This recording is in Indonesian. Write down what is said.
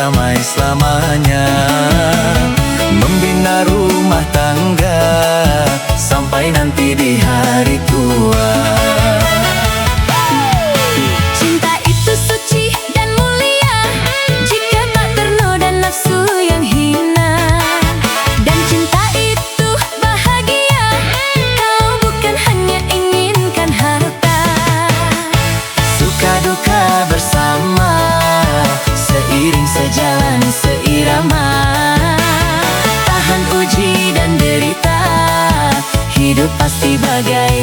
damai selamanya. Membina rumah tangga sampai nanti di hari tua. Cinta itu suci dan mulia jika tak ternoda nafsu yang hina. Dan cinta itu bahagia, kau bukan hanya inginkan harta. Suka duka bersama, seiring sejalan seirama. Tahan uji dan derita, hidup pasti bagai